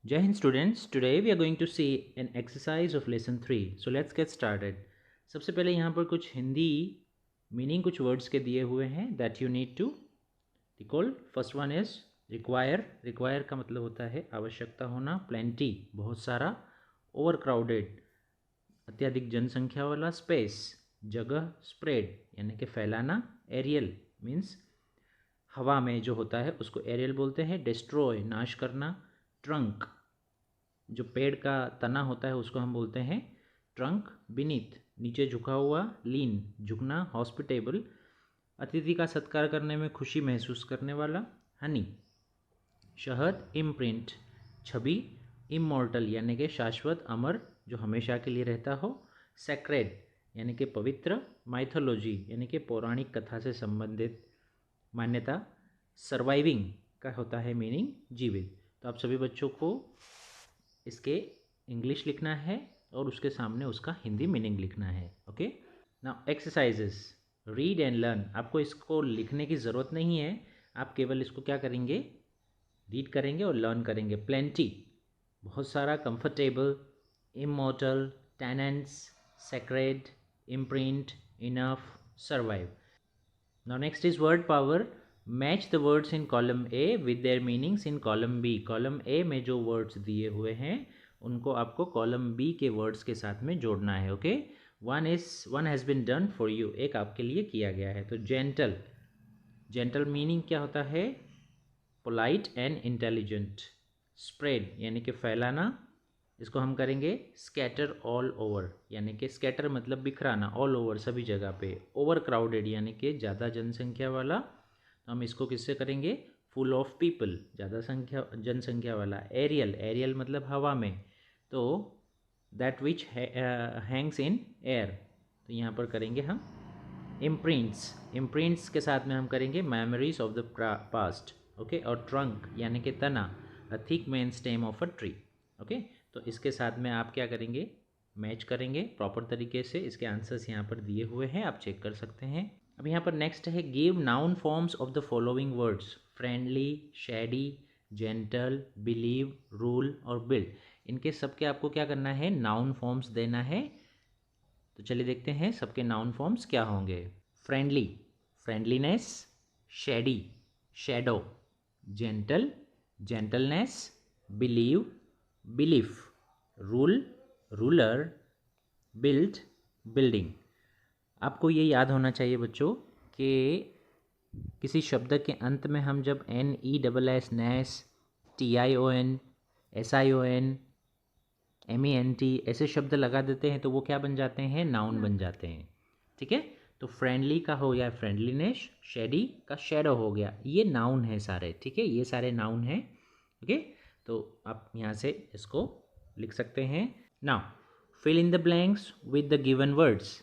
Jai Hind students, today we are going to see an exercise of lesson 3. So let's get started. सबसे पहले यहाँ पर कुछ Hindi meaning कुछ वर्ड्स के दिए हुए हैं that you need to recall. First one is require. Require का मतलब होता है आवश्यकता होना. Plenty बहुत सारा. Overcrowded अत्यधिक जनसंख्या वाला. Space जगह. Spread यानी कि फैलाना. Aerial means हवा में जो होता है उसको एरियल बोलते हैं. डिस्ट्रॉय नाश करना. ट्रंक जो पेड़ का तना होता है उसको हम बोलते हैं ट्रंक. बीनीथ नीचे झुका हुआ. लीन झुकना. हॉस्पिटेबल अतिथि का सत्कार करने में खुशी महसूस करने वाला. हनी शहद. इम्प्रिंट छवि. इमॉर्टल यानी कि शाश्वत अमर जो हमेशा के लिए रहता हो. सेक्रेड यानी कि पवित्र. माइथोलॉजी यानी कि पौराणिक कथा से संबंधित मान्यता. सर्वाइविंग का होता है मीनिंग जीवित. तो आप सभी बच्चों को इसके इंग्लिश लिखना है और उसके सामने उसका हिंदी मीनिंग लिखना है. Okay. Now exercises. Read and learn. आपको इसको लिखने की ज़रूरत नहीं है. आप केवल इसको क्या करेंगे, रीड करेंगे और लर्न करेंगे. प्लेंटी बहुत सारा. Comfortable. Immortal. Tenants. Sacred. Imprint. Enough. Survive. Now next is word power. Match the words in column A with their meanings in column B. Column A में जो वर्ड्स दिए हुए हैं उनको आपको कॉलम बी के वर्ड्स के साथ में जोड़ना है. Okay. One has been done for you. एक आपके लिए किया गया है. तो जेंटल. जेंटल मीनिंग क्या होता है? Polite and intelligent. स्प्रेड यानी कि फैलाना. इसको हम करेंगे स्कैटर ऑल ओवर यानी कि स्कैटर मतलब बिखराना. ऑल ओवर सभी जगह पे. ओवर क्राउडेड यानी कि ज़्यादा जनसंख्या वाला. हम इसको किससे करेंगे? फुल ऑफ पीपल ज़्यादा जनसंख्या वाला. एरियल. एरियल मतलब हवा में. तो that which Hanks in air. तो यहाँ पर करेंगे हम इम्प्रिंट्स. इम्प्रिंट्स के साथ में हम करेंगे memories of the past. Okay. और ट्रंक यानी कि तना. A thick main stem of a tree. Okay. तो इसके साथ में आप क्या करेंगे? मैच करेंगे प्रॉपर तरीके से. इसके आंसर्स यहाँ पर दिए हुए हैं, आप चेक कर सकते हैं. अब यहाँ पर नेक्स्ट है give noun forms of the following words. Friendly. Shady. Gentle. Believe. Rule और बिल्ड. इनके सबके आपको क्या करना है? नाउन फॉर्म्स देना है. तो चलिए देखते हैं सबके नाउन फॉर्म्स क्या होंगे. Friendly. Friendliness. Shady. Shadow. Gentle. Gentleness. Believe. Belief. Rule. Ruler. Build. Building. आपको ये याद होना चाहिए बच्चों कि किसी शब्द के अंत में हम जब NESS नेस, TION, SION, MENT ऐसे शब्द लगा देते हैं तो वो क्या बन जाते हैं? नाउन बन जाते हैं. ठीक है. तो फ्रेंडली का हो गया फ्रेंडलीनेस. शेडी का शेडो हो गया. ये नाउन है सारे. ठीक है. ये सारे नाउन हैं. ओके. तो आप यहाँ से इसको लिख सकते हैं. Now fill in the blanks with the given words.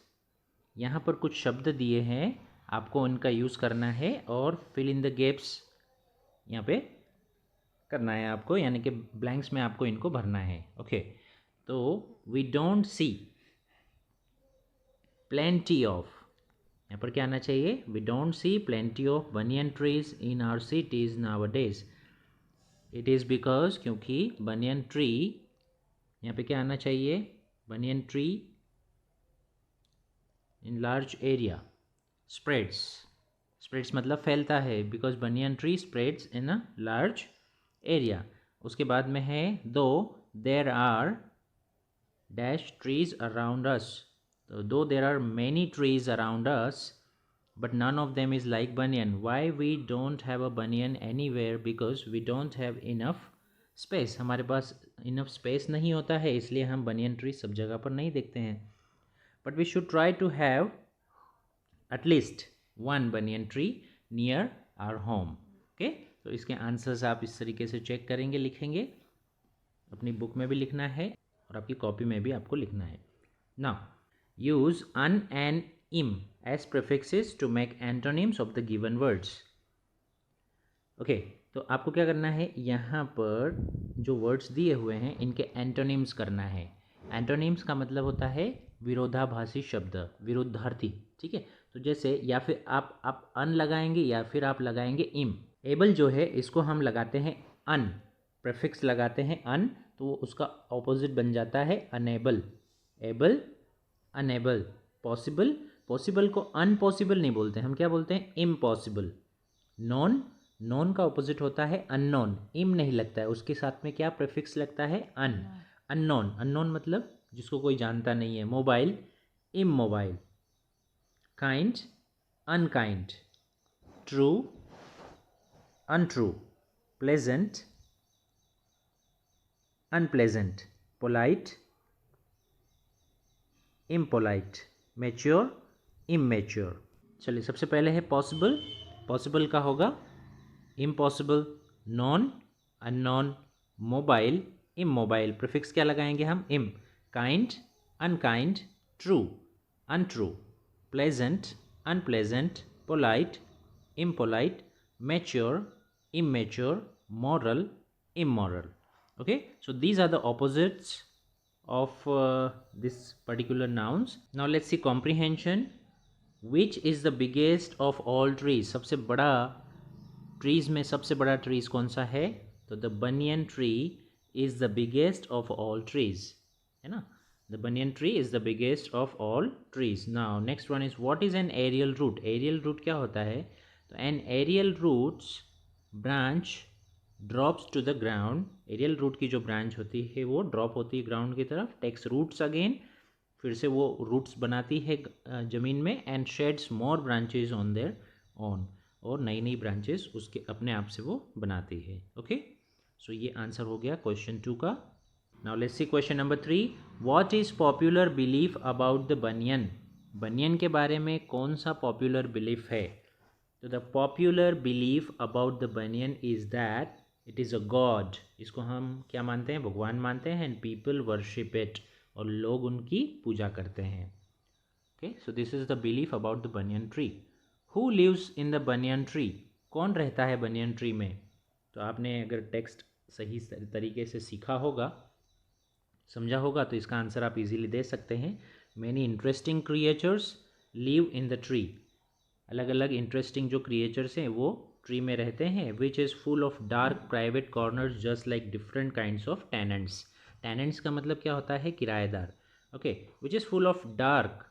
यहाँ पर कुछ शब्द दिए हैं, आपको उनका यूज़ करना है और फिल इन द गैप्स यहाँ पे करना है आपको, यानी कि ब्लैंक्स में आपको इनको भरना है. ओके. तो we don't see plenty of. यहाँ पर क्या आना चाहिए? We don't see plenty of banyan trees in our cities nowadays. It is because क्योंकि बनियन ट्री. यहाँ पे क्या आना चाहिए? Banyan tree in large area. Spreads. Spreads मतलब फैलता है. Because banyan tree spreads in a large area. उसके बाद में है दो there are dash trees around us. तो दो there are many trees around us but none of them is like banyan. Why we don't have a banyan anywhere? Because we don't have enough space. हमारे पास enough space नहीं होता है, इसलिए हम banyan tree सब जगह पर नहीं देखते हैं. But we should try to have at least one banyan tree near our home. Okay? तो इसके आंसर्स आप इस तरीके से चेक करेंगे, लिखेंगे. अपनी बुक में भी लिखना है और आपकी कॉपी में भी आपको लिखना है. Now, use un and im as prefixes to make antonyms of the given words. Okay, तो आपको क्या करना है? यहाँ पर जो वर्ड्स दिए हुए हैं इनके एंटोनिम्स करना है. एंटोनिम्स का मतलब होता है विरोधाभासी शब्द, विरुद्धार्थी. ठीक है. तो जैसे या फिर आप अन लगाएंगे या फिर आप लगाएंगे इम. एबल जो है इसको हम लगाते हैं अन प्रीफिक्स लगाते हैं अन, तो वो उसका ऑपोजिट बन जाता है unable. Able, unable. Possible, possible को अनपॉसिबल नहीं बोलते, हम क्या बोलते हैं, इम्पॉसिबल. नॉन, नॉन का ऑपोजिट होता है अननोन. इम नहीं लगता है, उसके साथ में क्या प्रीफिक्स लगता है, अन. अननोन, अननोन मतलब जिसको कोई जानता नहीं है. Mobile, immobile. Kind, unkind. True, untrue. Pleasant, unpleasant. Polite, impolite. Mature, immature. चलिए सबसे पहले है पॉसिबल. पॉसिबल का होगा impossible, non, unknown, mobile, immobile. Prefix क्या लगाएंगे हम, इम. Kind, unkind. True, untrue. Pleasant, unpleasant. Polite, impolite. Mature, immature. Moral, immoral. Okay, so these are the opposites of this particular nouns. Now let's see comprehension. Which is the biggest of all trees? सबसे बड़ा trees में सबसे बड़ा trees कौन सा है, तो the banyan tree is the biggest of all trees, है ना. The banyan tree is the biggest of all trees. Now next one is what is an aerial root. Aerial root क्या होता है, तो an aerial roots branch drops to the ground. Aerial root की जो branch होती है वो drop होती है ग्राउंड की तरफ. टेक्स रूट्स अगेन, फिर से वो रूट्स बनाती है ज़मीन में. And shades more branches on their on, और नई नई ब्रांचेस उसके अपने आप से वो बनाती है. ओके, सो ये आंसर हो गया क्वेश्चन 2 का. Now let's see question number 3. What is popular belief about the banyan. Banyan के बारे में कौन सा पॉपुलर बिलीफ है, तो the popular belief about the banyan is that it is a god. इसको हम क्या मानते हैं, भगवान मानते हैं. एंड पीपल वर्शिप इट, और लोग उनकी पूजा करते हैं. Okay, so this is the belief about the banyan tree. Who lives in the banyan tree. कौन रहता है बनियन ट्री में. तो आपने अगर टेक्स्ट सही तरीके से सीखा होगा, समझा होगा, तो इसका आंसर आप इजीली दे सकते हैं. Many interesting creatures live in the tree. अलग अलग इंटरेस्टिंग जो क्रिएचर्स हैं वो ट्री में रहते हैं. Which is full of dark private corners just like different kinds of tenants. Tenants का मतलब क्या होता है, किराएदार. Okay, which is full of dark,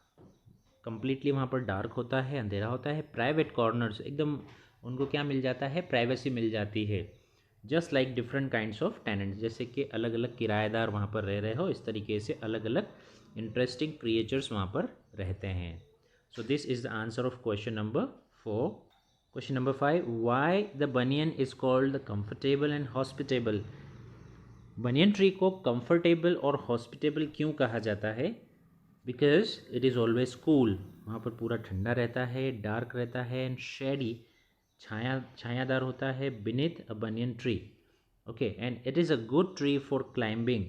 completely वहाँ पर डार्क होता है, अंधेरा होता है. प्राइवेट कॉर्नर्स, एकदम उनको क्या मिल जाता है, प्राइवेसी मिल जाती है. Just like different kinds of tenants, जैसे कि अलग अलग किराएदार वहाँ पर रह रहे हो, इस तरीके से अलग अलग इंटरेस्टिंग क्रिएचर्स वहाँ पर रहते हैं. सो this is the answer of question number 4. Question number 5. Why the banyan is called the comfortable and hospitable. Banyan tree को कंफर्टेबल और हॉस्पिटेबल क्यों कहा जाता है, because it is always cool. वहाँ पर पूरा ठंडा रहता है, डार्क रहता है. एंड शेडी, छायादार होता है beneath a banyan tree. Okay, and it is a good tree for climbing.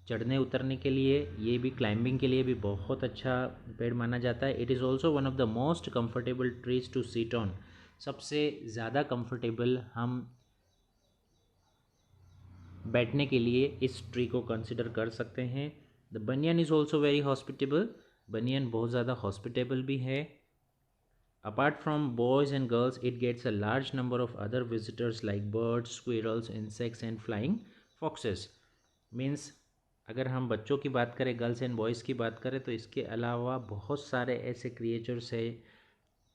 चढ़ने उतरने के लिए, ये भी क्लाइंबिंग के लिए भी बहुत अच्छा पेड़ माना जाता है. It is also one of the most comfortable trees to sit on. सबसे ज़्यादा कंफर्टेबल हम बैठने के लिए इस ट्री को कंसिडर कर सकते हैं. The banyan is also very hospitable. Banyan बहुत ज़्यादा हॉस्पिटेबल भी है. Apart from boys and girls, it gets a large number of other visitors like birds, squirrels, insects and flying foxes. Means अगर हम बच्चों की बात करें, गर्ल्स एंड बॉयज़ की बात करें, तो इसके अलावा बहुत सारे ऐसे क्रिएचर्स हैं,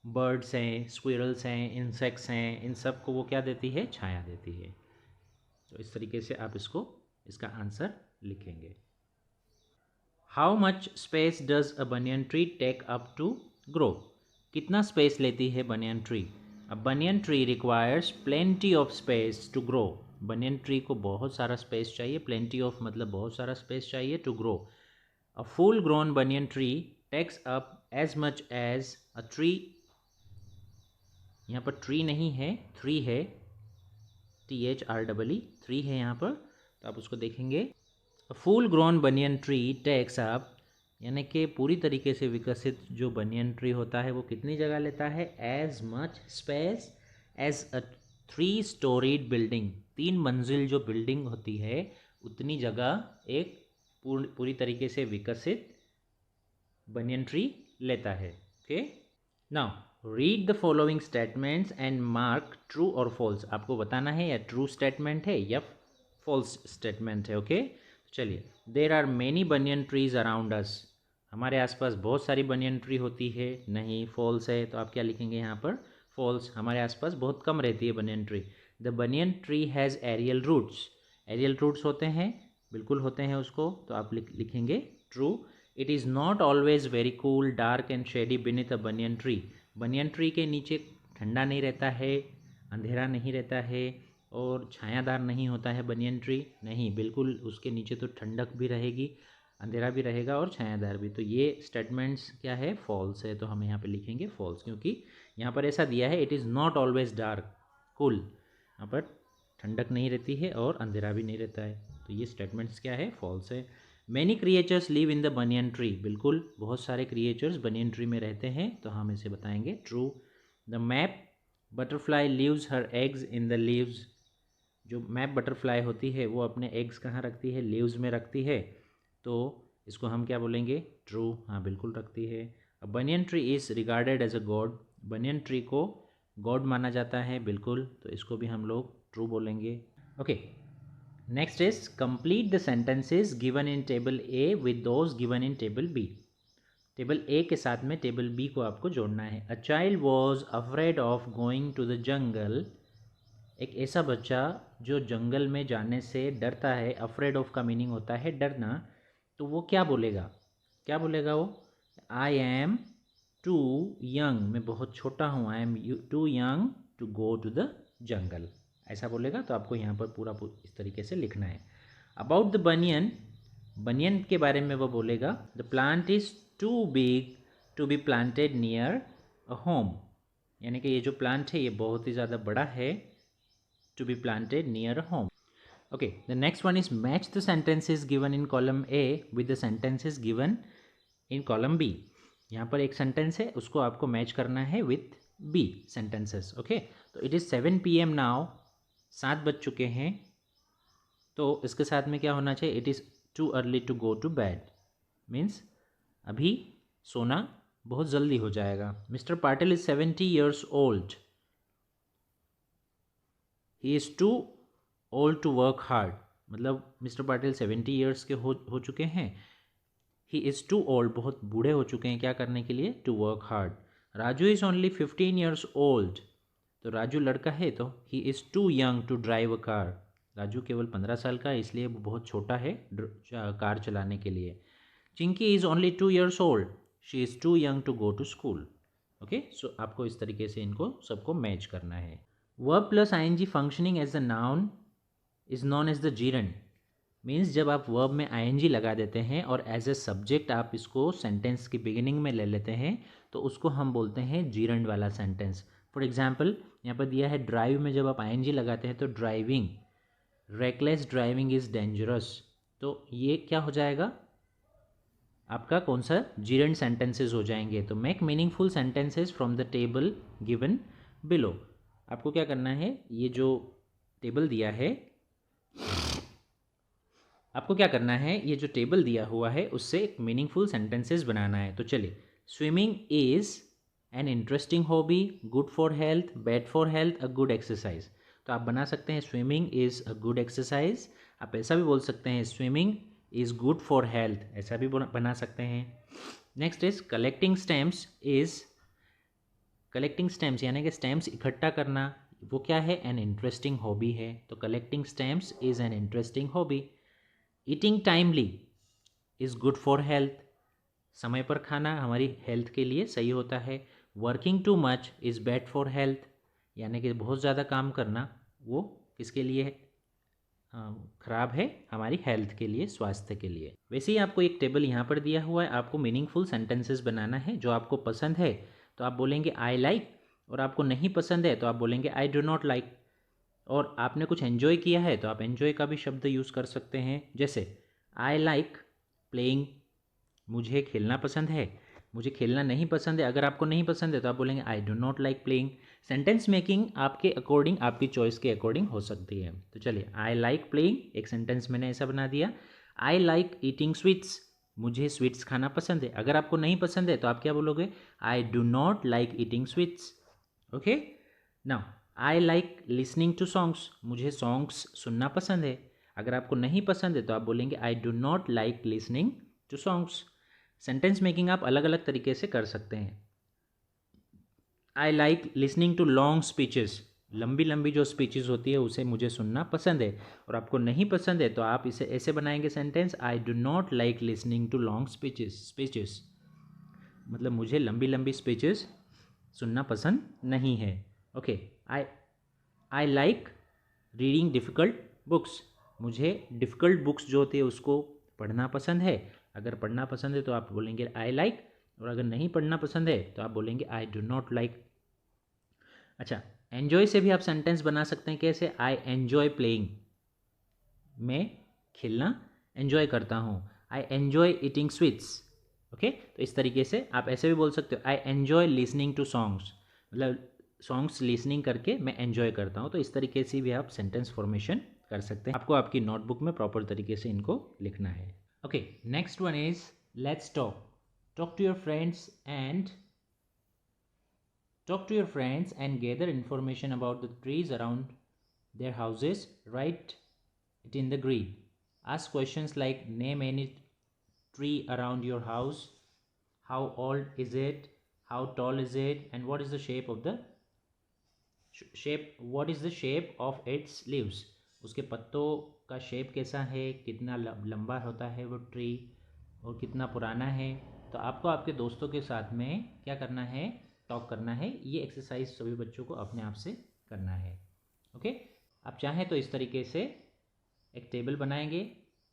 बर्ड्स हैं, स्क्विरल्स हैं, इंसेक्ट्स हैं. इन सब को वो क्या देती है, छाया देती है. तो इस तरीके से आप इसका आंसर लिखेंगे. How much space does a banyan tree take up to grow. कितना स्पेस लेती है banyan tree. A banyan tree requires plenty of space to grow. Banyan tree को बहुत सारा स्पेस चाहिए. प्लेंटी ऑफ मतलब बहुत सारा स्पेस चाहिए to grow. A full grown banyan tree takes up as much as a tree. यहाँ पर ट्री नहीं है, थ्री है, THREE, थ्री है यहाँ पर, तो आप उसको देखेंगे. Full grown banyan tree takes up, यानी कि पूरी तरीके से विकसित जो बनियन ट्री होता है वो कितनी जगह लेता है, as much space as a 3 storied building. 3 मंजिल जो बिल्डिंग होती है उतनी जगह एक पूरी तरीके से विकसित बनियन ट्री लेता है. Okay, now read the following statements and mark true और फॉल्स. आपको बताना है या ट्रू स्टेटमेंट है या फॉल्स स्टेटमेंट है। ओके, चलिए, there are many banyan trees around us, हमारे आसपास बहुत सारी बनियन ट्री होती है, नहीं, फॉल्स है, तो आप क्या लिखेंगे यहाँ पर, फॉल्स, हमारे आसपास बहुत कम रहती है banyan tree. The banyan tree has aerial roots, aerial roots होते हैं, बिल्कुल होते हैं उसको, तो आप लिखेंगे true. It is not always very cool dark and shady beneath a banyan tree, banyan tree के नीचे ठंडा नहीं रहता है, अंधेरा नहीं रहता है और छायादार नहीं होता है बनियन ट्री, नहीं, बिल्कुल उसके नीचे तो ठंडक भी रहेगी, अंधेरा भी रहेगा और छायादार भी। तो ये स्टेटमेंट्स क्या है, फॉल्स है, तो हम यहाँ पे लिखेंगे फॉल्स, क्योंकि यहाँ पर ऐसा दिया है, it is not always dark cool, यहाँ पर ठंडक नहीं रहती है और अंधेरा भी नहीं रहता है, तो ये स्टेटमेंट्स क्या है, फॉल्स है। Many creatures live in the banyan tree, बिल्कुल बहुत सारे क्रिएचर्स बनियन ट्री में रहते हैं, तो हम इसे बताएंगे true. The map butterfly leaves her eggs in the leaves, जो मैप बटरफ्लाई होती है वो अपने एग्स कहाँ रखती है, लीव्स में रखती है, तो इसको हम क्या बोलेंगे, ट्रू, हाँ बिल्कुल रखती है। A banyan tree is regarded as a god, banyan tree को गॉड माना जाता है, बिल्कुल, तो इसको भी हम लोग ट्रू बोलेंगे। Okay, next is complete the sentences given in table A with those given in table B, table A के साथ में टेबल बी को आपको जोड़ना है। A child was afraid of going to the jungle, एक ऐसा बच्चा जो जंगल में जाने से डरता है, अफ्रेड ऑफ का मीनिंग होता है डरना, तो वो क्या बोलेगा, क्या बोलेगा वो, आई एम टू यंग, मैं बहुत छोटा हूँ, I am too young to go to the jungle, ऐसा बोलेगा, तो आपको यहाँ पर पूरा इस तरीके से लिखना है। अबाउट द बनियन, बनियन के बारे में वो बोलेगा, the plant is too big to be planted near a home, यानी कि ये जो प्लांट है ये बहुत ही ज़्यादा बड़ा है, to be planted near a home. Okay, the next one is match the sentences given in column A with the sentences given in column B. यहाँ पर एक सेंटेंस है, उसको आपको मैच करना है विथ B sentences. Okay, तो it is 7 PM now, 7 बज चुके हैं, तो इसके साथ में क्या होना चाहिए, it is too early to go to bed, means अभी सोना बहुत जल्दी हो जाएगा। Mister Patil is 70 years old, he is too old to work hard, मतलब मिस्टर पाटिल 70 ईयर्स के हो चुके हैं, ही इज़ टू ओल्ड, बहुत बूढ़े हो चुके हैं क्या करने के लिए, to work hard. Raju is only 15 years old, तो राजू लड़का है, तो he is too young to drive a car, Raju केवल 15 साल का है, इसलिए वो बहुत छोटा है कार चलाने के लिए। Chinki is only 2 years old, she is too young to go to school. Okay, so आपको इस तरीके से इनको सबको मैच करना है। Verb plus I N G functioning as the noun is known as the gerund, means जब आप वर्ब में आईएनजी लगा देते हैं और एज ए सब्जेक्ट आप इसको सेंटेंस की बिगिनिंग में ले लेते हैं, तो उसको हम बोलते हैं जीरंड वाला सेंटेंस। फॉर एग्जाम्पल यहाँ पर दिया है ड्राइव में जब आप आईएनजी लगाते हैं तो driving, reckless driving is dangerous, तो ये क्या हो जाएगा, आपका कौन सा, जीरंड सेंटेंसेस हो जाएंगे। तो make meaningful sentences from the table given below, आपको क्या करना है, ये जो टेबल दिया है, आपको क्या करना है, ये जो टेबल दिया हुआ है उससे एक मीनिंगफुल सेंटेंसेस बनाना है। तो चलिए, swimming is an interesting hobby, good for health, bad for health, a good exercise, तो आप बना सकते हैं swimming is a good exercise, आप ऐसा भी बोल सकते हैं swimming is good for health, ऐसा भी बना सकते हैं। Next is collecting stamps is, collecting stamps यानी कि स्टैम्प्स इकट्ठा करना, वो क्या है, एन इंटरेस्टिंग हॉबी है, तो collecting stamps is an interesting hobby. Eating timely is good for health, समय पर खाना हमारी हेल्थ के लिए सही होता है। Working too much is bad for health, यानी कि बहुत ज़्यादा काम करना वो किसके लिए है, ख़राब है हमारी हेल्थ के लिए, स्वास्थ्य के लिए। वैसे ही आपको एक टेबल यहाँ पर दिया हुआ है, आपको मीनिंगफुल सेंटेंसेस बनाना है, जो आपको पसंद है तो आप बोलेंगे आई लाइक, और आपको नहीं पसंद है तो आप बोलेंगे आई डू नॉट लाइक, और आपने कुछ एन्जॉय किया है तो आप एन्जॉय का भी शब्द यूज़ कर सकते हैं, जैसे आई लाइक प्लेइंग, मुझे खेलना पसंद है, मुझे खेलना नहीं पसंद है, अगर आपको नहीं पसंद है तो आप बोलेंगे I do not like playing. Sentence making आपके अकॉर्डिंग, आपकी चॉइस के अकॉर्डिंग हो सकती है। तो चलिए, आई लाइक प्लेइंग एक सेंटेंस मैंने ऐसा बना दिया। आई लाइक ईटिंग स्वीट्स, मुझे स्वीट्स खाना पसंद है, अगर आपको नहीं पसंद है तो आप क्या बोलोगे, I do not like eating sweets. Okay, now I like listening to songs, मुझे सॉन्ग्स सुनना पसंद है, अगर आपको नहीं पसंद है तो आप बोलेंगे I do not like listening to songs. Sentence making आप अलग अलग तरीके से कर सकते हैं। I like listening to long speeches, लंबी लंबी जो स्पीचेस होती है उसे मुझे सुनना पसंद है। और आपको नहीं पसंद है तो आप इसे ऐसे बनाएंगे sentence, I do not like listening to long speeches, मतलब मुझे लंबी लंबी स्पीचेस सुनना पसंद नहीं है। Okay, I I like reading difficult books, मुझे डिफ़िकल्ट बुक्स जो होती है उसको पढ़ना पसंद है। अगर पढ़ना पसंद है तो आप बोलेंगे आई लाइक, और अगर नहीं पढ़ना पसंद है तो आप बोलेंगे आई डू नॉट लाइक। अच्छा, एन्जॉय से भी आप सेंटेंस बना सकते हैं। कैसे? आई एन्जॉय प्लेइंग, मैं खेलना एन्जॉय करता हूँ। I enjoy eating sweets. Okay, तो इस तरीके से आप ऐसे भी बोल सकते हो, I enjoy listening to songs, मतलब सॉन्ग्स लिसनिंग करके मैं एन्जॉय करता हूँ। तो इस तरीके से भी आप सेंटेंस फॉर्मेशन कर सकते हैं। आपको आपकी नोटबुक में प्रॉपर तरीके से इनको लिखना है। Okay, next one is let's talk. Talk to your friends and gather information about the trees around their houses. Write it in the grid. Ask questions like name any tree around your house, how old is it, how tall is it, and what is the shape of the its leaves. उसके पत्तों का shape कैसा है, कितना लंबा होता है वो ट्री, और कितना पुराना है। तो आपको आपके दोस्तों के साथ में क्या करना है, टॉक करना है। ये एक्सरसाइज सभी बच्चों को अपने आप से करना है। ओके, आप चाहें तो इस तरीके से एक टेबल बनाएंगे।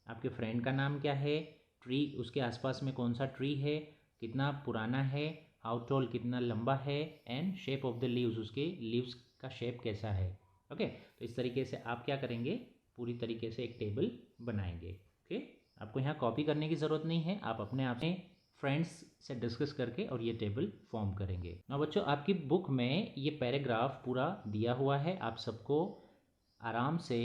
आपके फ्रेंड का नाम क्या है, ट्री उसके आसपास में कौन सा ट्री है, कितना पुराना है, हाउ टॉल कितना लंबा है, and shape of the leaves उसके लीव्स का शेप कैसा है। ओके, तो इस तरीके से आप क्या करेंगे, पूरी तरीके से एक टेबल बनाएंगे। ओके, आपको यहाँ कॉपी करने की ज़रूरत नहीं है, आप अपने आप में फ्रेंड्स से डिस्कस करके और ये टेबल फॉर्म करेंगे। ना बच्चों, आपकी बुक में ये पैराग्राफ पूरा दिया हुआ है, आप सबको आराम से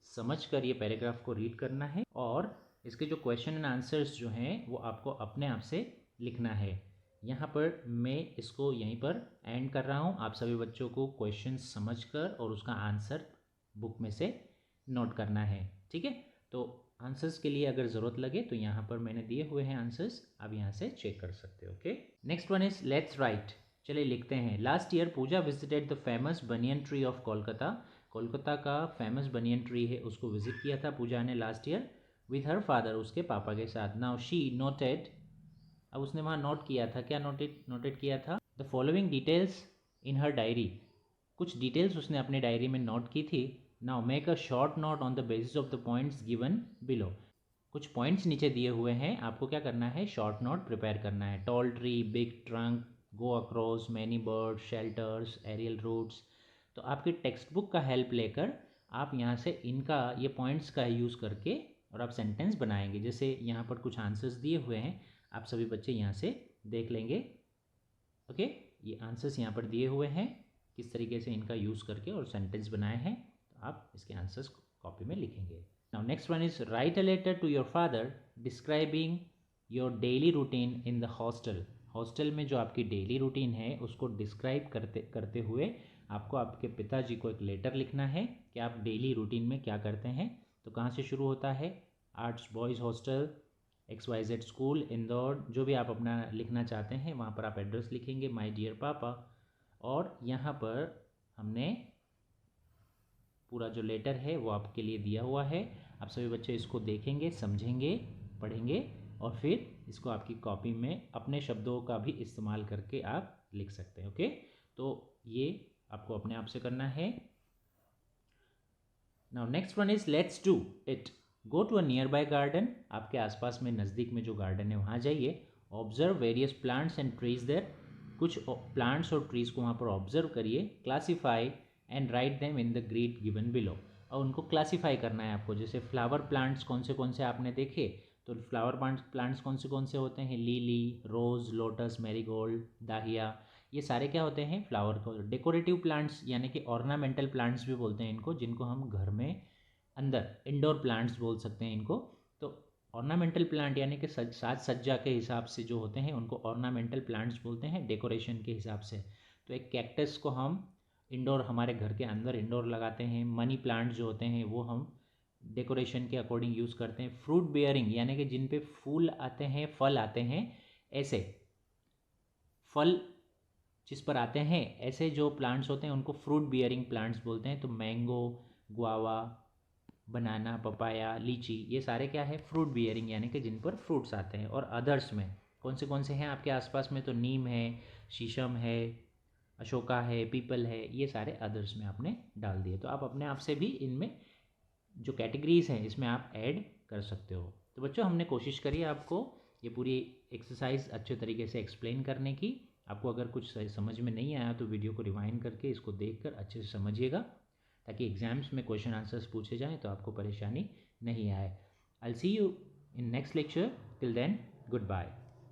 समझ कर ये पैराग्राफ को रीड करना है, और इसके जो क्वेश्चन एंड आंसर्स जो हैं वो आपको अपने आप से लिखना है। यहाँ पर मैं इसको यहीं पर एंड कर रहा हूँ। आप सभी बच्चों को क्वेश्चन समझकर और उसका आंसर बुक में से नोट करना है। ठीक है, तो आंसर्स के लिए अगर ज़रूरत लगे तो यहाँ पर मैंने दिए हुए हैं आंसर्स, आप यहाँ से चेक कर सकते हो। Okay, next one is let's write. चलिए लिखते हैं। Last year Pooja visited the famous banyan tree of Kolkata. Kolkata का फेमस बनियन ट्री है, उसको विजिट किया था पूजा ने last year with her father, उसके पापा के साथ। नाउ शी नोटेड, अब उसने वहाँ नोट किया था, क्या नोटेड किया था, the following details in her diary, कुछ डिटेल्स उसने अपने डायरी में नोट की थी। Now make a short note on the basis of the points given below. कुछ पॉइंट्स नीचे दिए हुए हैं, आपको क्या करना है, शॉर्ट नोट प्रिपेयर करना है। Tall tree, big trunk, go across, many birds, shelters, aerial roots. तो आपकी टेक्स्ट बुक का हेल्प लेकर आप यहाँ से इनका ये पॉइंट्स का यूज़ करके और आप सेंटेंस बनाएंगे। जैसे यहाँ पर कुछ आंसर्स दिए हुए हैं, आप सभी बच्चे यहाँ से देख लेंगे। ओके, ये आंसर्स यहाँ पर दिए हुए हैं, किस तरीके से इनका यूज़ करके और सेंटेंस बनाए हैं, तो आप इसके आंसर्स कॉपी में लिखेंगे। Now next one is write a letter to your father describing your daily routine in the hostel. Hostel में जो आपकी डेली रूटीन है उसको डिस्क्राइब करते करते हुए आपको आपके पिताजी को एक लेटर लिखना है कि आप डेली रूटीन में क्या करते हैं। तो कहाँ से शुरू होता है, arts boys hostel, XYZ school, Indore, जो भी आप अपना लिखना चाहते हैं वहाँ पर आप एड्रेस लिखेंगे, माय डियर पापा। और यहाँ पर हमने पूरा जो लेटर है वो आपके लिए दिया हुआ है। आप सभी बच्चे इसको देखेंगे, समझेंगे, पढ़ेंगे, और फिर इसको आपकी कॉपी में अपने शब्दों का भी इस्तेमाल करके आप लिख सकते हैं। ओके, तो ये आपको अपने आप से करना है। Now next one is let's do it. Go to a nearby garden, आपके आसपास में नज़दीक में जो गार्डन है वहाँ जाइए। Observe various plants and trees there, कुछ प्लांट्स और ट्रीज़ को वहाँ पर ऑब्जर्व करिए। Classify and write them in the grid given below, और उनको क्लासीफाई करना है आपको। जैसे फ्लावर प्लांट्स कौन से आपने देखे, तो फ्लावर प्लांट्स कौन से होते हैं, लिली, रोज़, लोटस, मैरीगोल्ड, दाहिया, ये सारे क्या होते हैं, फ्लावर को। डेकोरेटिव प्लांट्स यानी कि ऑर्नामेंटल प्लांट्स भी बोलते हैं इनको, जिनको हम घर में अंदर इंडोर प्लांट्स बोल सकते हैं इनको। तो ऑर्नामेंटल प्लांट यानी कि साज सज्जा के हिसाब से जो होते हैं उनको ऑर्नामेंटल प्लांट्स बोलते हैं, डेकोरेशन के हिसाब से। तो एक कैक्टस को हम इंडोर, हमारे घर के अंदर इंडोर लगाते हैं। मनी प्लांट जो होते हैं वो हम डेकोरेशन के अकॉर्डिंग यूज़ करते हैं। फ्रूट बेयरिंग यानी कि जिन पे फूल आते हैं, फल आते हैं, ऐसे फल जिस पर आते हैं ऐसे जो प्लांट्स होते हैं उनको फ्रूट बियरिंग प्लांट्स बोलते हैं। तो मैंगो, गुआवा, बनाना, पपाया, लीची, ये सारे क्या है, फ्रूट बियरिंग यानी कि जिन पर फ्रूट्स आते हैं। और अदर्स में कौन से हैं आपके आसपास में, तो नीम है, शीशम है, अशोका है, पीपल है, ये सारे अदर्स में आपने डाल दिए। तो आप अपने आप से भी इनमें जो कैटेगरीज हैं इसमें आप ऐड कर सकते हो। तो बच्चों हमने कोशिश करी आपको ये पूरी एक्सरसाइज अच्छे तरीके से एक्सप्लेन करने की। आपको अगर कुछ समझ में नहीं आया तो वीडियो को रिवाइंड करके इसको देखकर अच्छे से समझिएगा, ताकि एग्जाम्स में क्वेश्चन आंसर्स पूछे जाएँ तो आपको परेशानी नहीं आए। I see you in next lecture, till then good bye.